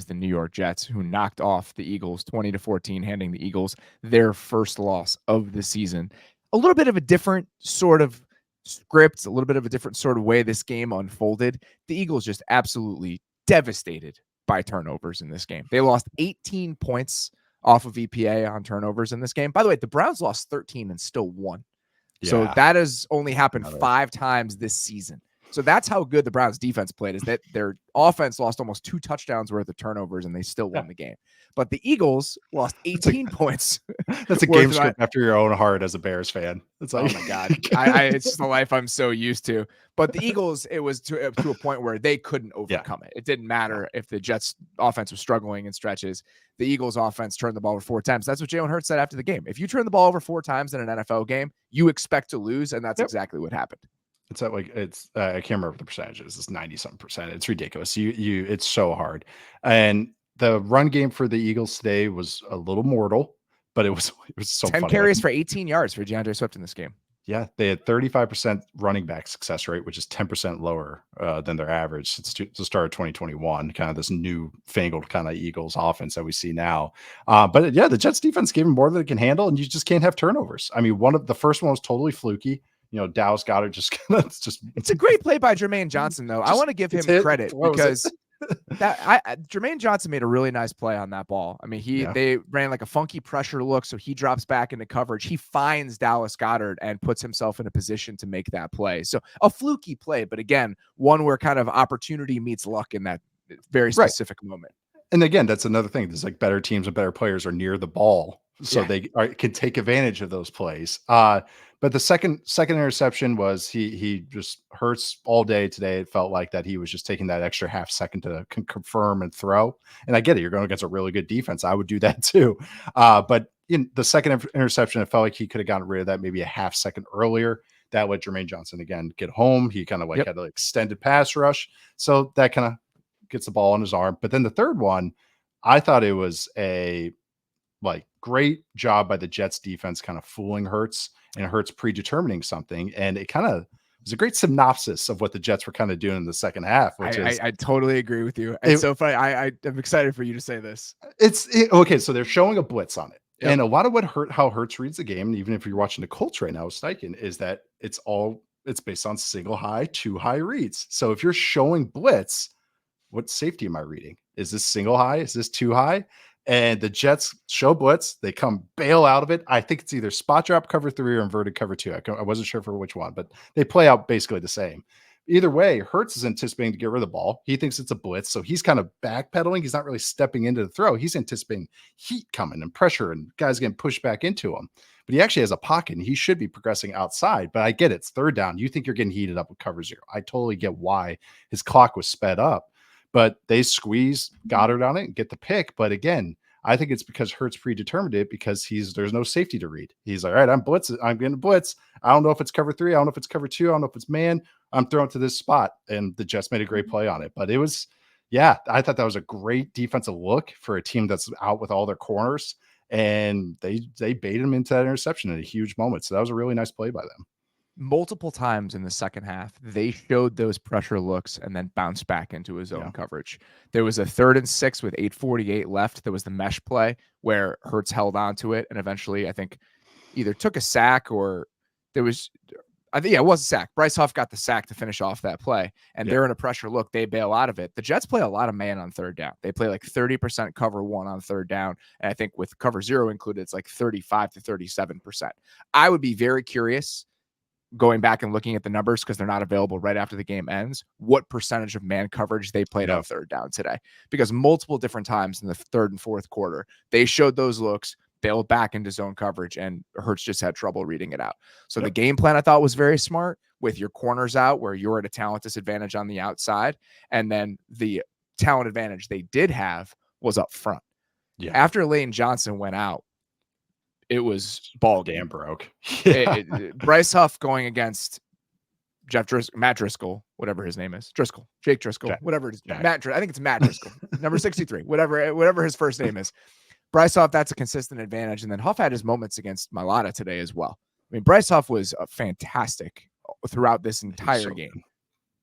the New York Jets, who knocked off the Eagles 20-14, handing the Eagles their first loss of the season. A little bit of a different sort of script, a little bit of a different sort of way this game unfolded. The Eagles just absolutely devastated by turnovers in this game. They lost 18 points off of EPA on turnovers in this game. By the way, the Browns lost 13 and still won. So that has only happened 5 times this season. So that's how good the Browns defense played, is that their offense lost almost 2 touchdowns worth of turnovers and they still won the game. But the Eagles lost 18 points. That's a game script after your own heart as a Bears fan. It's like, oh my God. It's just the life I'm so used to. But the Eagles, it was to a point where they couldn't overcome it. It didn't matter if the Jets offense was struggling in stretches. The Eagles offense turned the ball over 4 times. That's what Jalen Hurts said after the game. If you turn the ball over 4 times in an NFL game, you expect to lose. And that's exactly what happened. It's at like, it's I can't remember the percentages. It's 90-something%. It's ridiculous. It's so hard. And the run game for the Eagles today was a little mortal, but it was so 10 funny. carries for 18 yards for DeAndre Swift in this game. Yeah, they had 35% running back success rate, which is 10% lower than their average since the start of 2021. Kind of this new fangled kind of Eagles offense that we see now. But yeah, the Jets defense gave them more than it can handle, and you just can't have turnovers. I mean, the first one was totally fluky. Dallas Goedert it's a great play by Jermaine Johnson, though. I want to give him credit because Jermaine Johnson made a really nice play on that ball. I mean, they ran like a funky pressure look, so he drops back into coverage. He finds Dallas Goedert and puts himself in a position to make that play. So a fluky play, but again, one where kind of opportunity meets luck in that very specific moment. And again, that's another thing. There's like better teams and better players are near the ball, so they can take advantage of those plays. But the second interception was he just Hurts all day today. It felt like that he was just taking that extra half second to confirm and throw. And I get it. You're going against a really good defense. I would do that too. But in the second interception, it felt like he could have gotten rid of that maybe a half second earlier. That let Jermaine Johnson again get home. He kind of had an extended pass rush. So that kind of gets the ball on his arm. But then the third one, I thought it was a great job by the Jets defense kind of fooling Hurts and Hurts predetermining something. And it kind of was a great synopsis of what the Jets were kind of doing in the second half, which I totally agree with you. It's so funny. I'm excited for you to say this. Okay. So they're showing a blitz on it. Yep. And a lot of how Hurts reads the game, and even if you're watching the Colts right now with Steichen, is that it's based on single high, 2 high reads. So if you're showing blitz, what safety am I reading? Is this single high? Is this 2 high? And the Jets show blitz. They come bail out of it. I think it's either spot drop cover 3 or inverted cover 2. I wasn't sure for which one, but they play out basically the same. Either way, Hurts is anticipating to get rid of the ball. He thinks it's a blitz, so he's kind of backpedaling. He's not really stepping into the throw. He's anticipating heat coming and pressure and guys getting pushed back into him. But he actually has a pocket, and he should be progressing outside. But I get it. It's third down. You think you're getting heated up with cover 0. I totally get why his clock was sped up. But they squeeze Goddard on it and get the pick. But again, I think it's because Hurts predetermined it because there's no safety to read. He's like, all right, I'm getting a blitz. I don't know if it's cover 3. I don't know if it's cover 2. I don't know if it's man. I'm throwing to this spot. And the Jets made a great play on it. But it was, I thought that was a great defensive look for a team that's out with all their corners. And they baited him into that interception in a huge moment. So that was a really nice play by them. Multiple times in the second half, they showed those pressure looks and then bounced back into his own coverage. There was a 3rd and 6 with 8:48 left. There was the mesh play where Hurts held on to it and eventually, I think, either took a sack or it was a sack. Bryce Huff got the sack to finish off that play, and they're in a pressure look. They bail out of it. The Jets play a lot of man on 3rd down. They play like 30% cover 1 on 3rd down, and I think with cover 0 included, it's like 35 to 37%. I would be very curious, going back and looking at the numbers because they're not available right after the game ends, what percentage of man coverage they played on 3rd down today. Because multiple different times in the 3rd and 4th quarter, they showed those looks, bailed back into zone coverage, and Hurts just had trouble reading it out. So the game plan I thought was very smart with your corners out where you're at a talent disadvantage on the outside. And then the talent advantage they did have was up front. Yeah. After Lane Johnson went out, it was ball game. Broke. Bryce Huff going against Matt Driscoll, whatever his name is. Jake Driscoll, whatever it is. I think it's Matt Driscoll, number 63, whatever his first name is. Bryce Huff, that's a consistent advantage. And then Huff had his moments against Mailata today as well. I mean, Bryce Huff was fantastic throughout this entire game.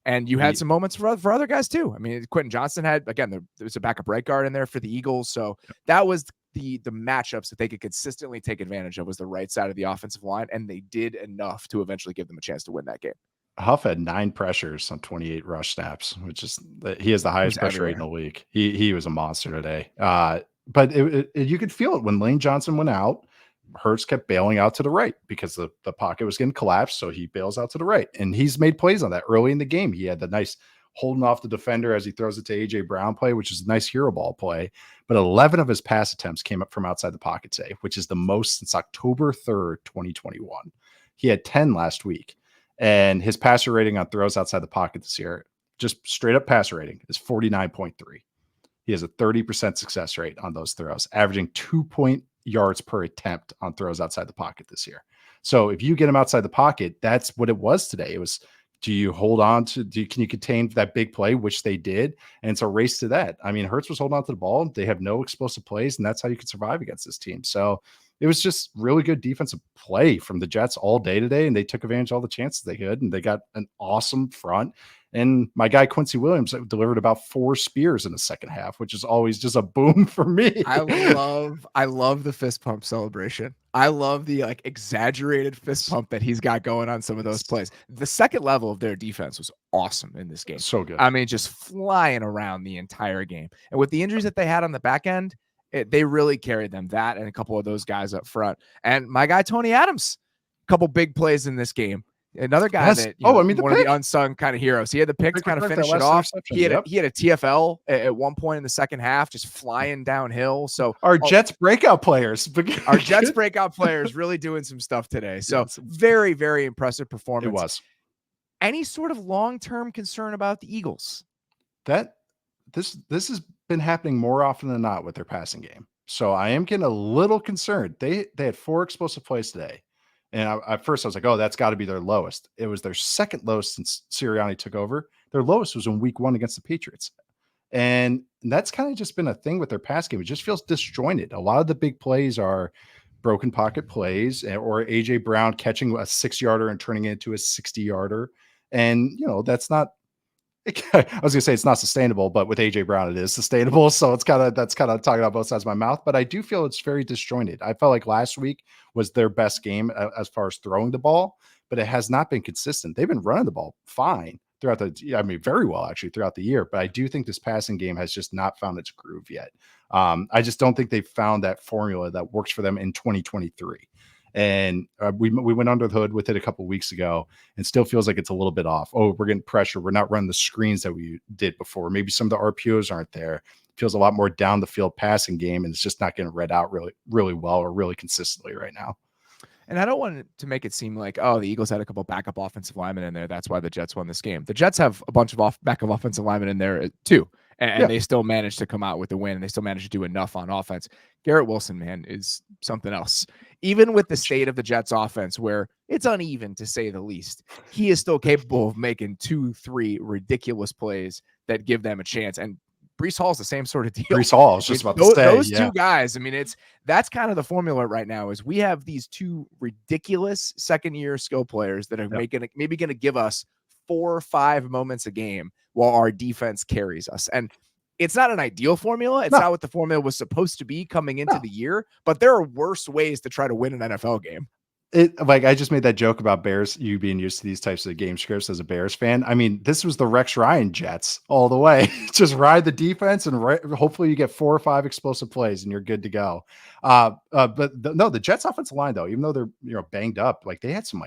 And you had some moments for other guys too. I mean, Quentin Johnson had, again, there was a backup right guard in there for the Eagles. So that was the matchups that they could consistently take advantage of, was the right side of the offensive line. And they did enough to eventually give them a chance to win that game. Huff had 9 pressures on 28 rush snaps, which is, he has the highest pressure rate in the league. He was a monster today. But you could feel it when Lane Johnson went out. Hurts kept bailing out to the right because the pocket was getting collapsed. So he bails out to the right, and he's made plays on that early in the game. He had the nice holding off the defender as he throws it to AJ Brown play, which is a nice hero ball play. But 11 of his pass attempts came up from outside the pocket today, which is the most since October 3rd, 2021. He had 10 last week, and his passer rating on throws outside the pocket this year, just straight up passer rating, is 49.3. He has a 30% success rate on those throws, averaging 2 yards per attempt on throws outside the pocket this year. So if you get him outside the pocket, that's what it was today. It was, do you hold on to, can you contain that big play, which they did? And it's a race to that. I mean, Hurts was holding on to the ball. They have no explosive plays, and that's how you can survive against this team. So it was just really good defensive play from the Jets all day today, and they took advantage of all the chances they could, and they got an awesome front. And my guy Quincy Williams delivered about 4 spears in the second half, which is always just a boom for me. I love the fist pump celebration. I love the like exaggerated fist pump that he's got going on some of those plays. The second level of their defense was awesome in this game. So good. I mean, just flying around the entire game. And with the injuries that they had on the back end, they really carried them, that and a couple of those guys up front. And my guy Tony Adams, a couple big plays in this game. Another guy that, one of the unsung kind of heroes. He had the pick to kind of finish it off. He had a TFL at one point in the second half, just flying downhill. So our Jets breakout players really doing some stuff today. So very, very impressive performance. It was. Any sort of long-term concern about the Eagles? That this has been happening more often than not with their passing game. So I am getting a little concerned. They had 4 explosive plays today. And at first I was like, oh, that's got to be their lowest. It was their second lowest since Sirianni took over. Their lowest was in week 1 against the Patriots. And that's kind of just been a thing with their pass game. It just feels disjointed. A lot of the big plays are broken pocket plays, or AJ Brown catching a 6-yarder and turning it into a 60-yarder. And, that's not, I was gonna say it's not sustainable, but with AJ Brown, it is sustainable. So that's kind of talking out both sides of my mouth. But I do feel it's very disjointed. I felt like last week was their best game as far as throwing the ball, but it has not been consistent. They've been running the ball fine very well actually throughout the year. But I do think this passing game has just not found its groove yet. I just don't think they've found that formula that works for them in 2023. And we went under the hood with it a couple of weeks ago, and still feels like it's a little bit off. Oh, we're getting pressure. We're not running the screens that we did before. Maybe some of the RPOs aren't there. It feels a lot more down the field passing game, and it's just not getting read out really, really well or really consistently right now. And I don't want to make it seem like, oh, the Eagles had a couple backup offensive linemen in there. That's why the Jets won this game. The Jets have a bunch of backup offensive linemen in there too. And they still managed to come out with the win, and they still managed to do enough on offense. Garrett Wilson, man, is something else. Even with the state of the Jets offense, where it's uneven to say the least, he is still capable of making 2-3 ridiculous plays that give them a chance. And Breece Hall is the same sort of deal. Breece Hall is just about to say. Those two guys, I mean, that's kind of the formula right now, is we have these 2 ridiculous second-year skill players that are maybe going to give us 4 or 5 moments a game while our defense carries us. And it's not an ideal formula. It's not what the formula was supposed to be coming into the year, but there are worse ways to try to win an NFL game. I just made that joke about Bears, you being used to these types of game scripts as a Bears fan. I mean, this was the Rex Ryan Jets all the way. Just ride the defense and hopefully you get 4 or 5 explosive plays and you're good to go. The Jets offensive line though, even though they're banged up, like they had some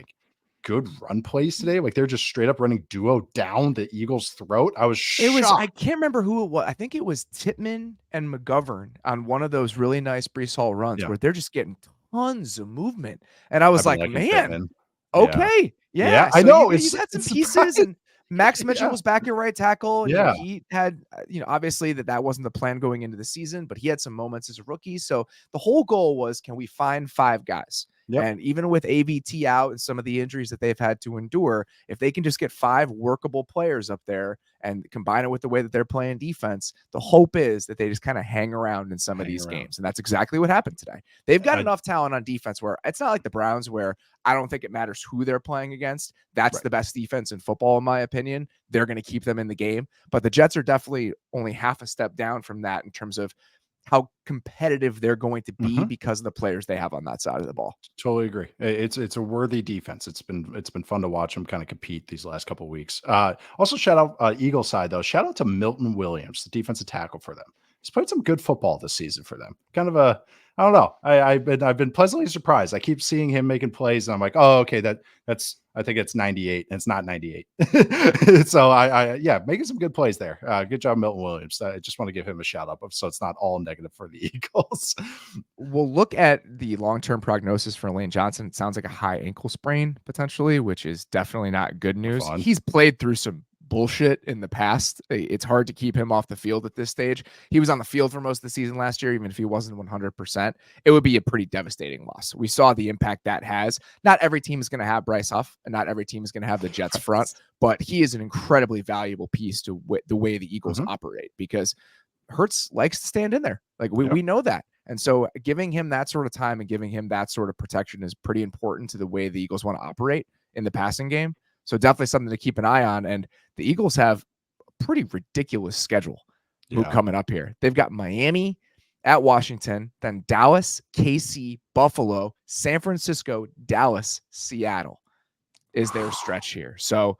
good run plays today. Like they're just straight up running duo down the Eagles' throat. I was shocked. I can't remember who it was. I think it was Tippmann and McGovern on one of those really nice Breece Hall runs where they're just getting tons of movement. And I was like, man, Pittman. Okay. Yeah. I know. He's had some pieces, and Max Mitchell was back at right tackle. Yeah. He had, obviously that wasn't the plan going into the season, but he had some moments as a rookie. So the whole goal was, can we find 5 guys? Yep. And even with AVT out and some of the injuries that they've had to endure, if they can just get 5 workable players up there and combine it with the way that they're playing defense, the hope is that they just kind of hang around in some of these games. And that's exactly what happened today. They've got enough talent on defense where it's not like the Browns, where I don't think it matters who they're playing against. That's the best defense in football, in my opinion. They're going to keep them in the game. But the Jets are definitely only half a step down from that in terms of how competitive they're going to be because of the players they have on that side of the ball. Totally agree. It's a worthy defense. It's been fun to watch them kind of compete these last couple of weeks. Also, shout out Eagle side though. Shout out to Milton Williams, the defensive tackle for them. He's played some good football this season for them. Kind of I don't know. I've been pleasantly surprised. I keep seeing him making plays, and I'm like, oh, okay, that's I think it's 98, and it's not 98. So yeah, making some good plays there. Good job, Milton Williams. I just want to give him a shout out, so it's not all negative for the Eagles. We'll look at the long-term prognosis for Lane Johnson. It sounds like a high ankle sprain potentially, which is definitely not good news. He's played through some bullshit in the past. It's hard to keep him off the field at this stage. He was on the field for most of the season last year, even if he wasn't 100%. It would be a pretty devastating loss. We saw the impact that has. Not every team is going to have Bryce Huff, and not every team is going to have the Jets front, but he is an incredibly valuable piece to the way the Eagles operate, because Hurts likes to stand in there. Like we know that. And so giving him that sort of time and giving him that sort of protection is pretty important to the way the Eagles want to operate in the passing game. So definitely something to keep an eye on. And the Eagles have a pretty ridiculous schedule coming up here. They've got Miami at Washington, then Dallas, KC, Buffalo, San Francisco, Dallas, Seattle is their stretch here. So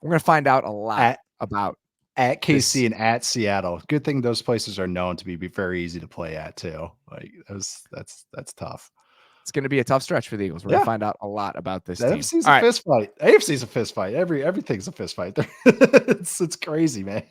we're going to find out a lot about at KC and at Seattle. Good thing those places are known to be very easy to play at too. Like that's tough. It's going to be a tough stretch for the Eagles. We're going to find out a lot about this team. NFC's a fist fight. AFC's a fist fight. Everything's a fist fight. It's crazy, man.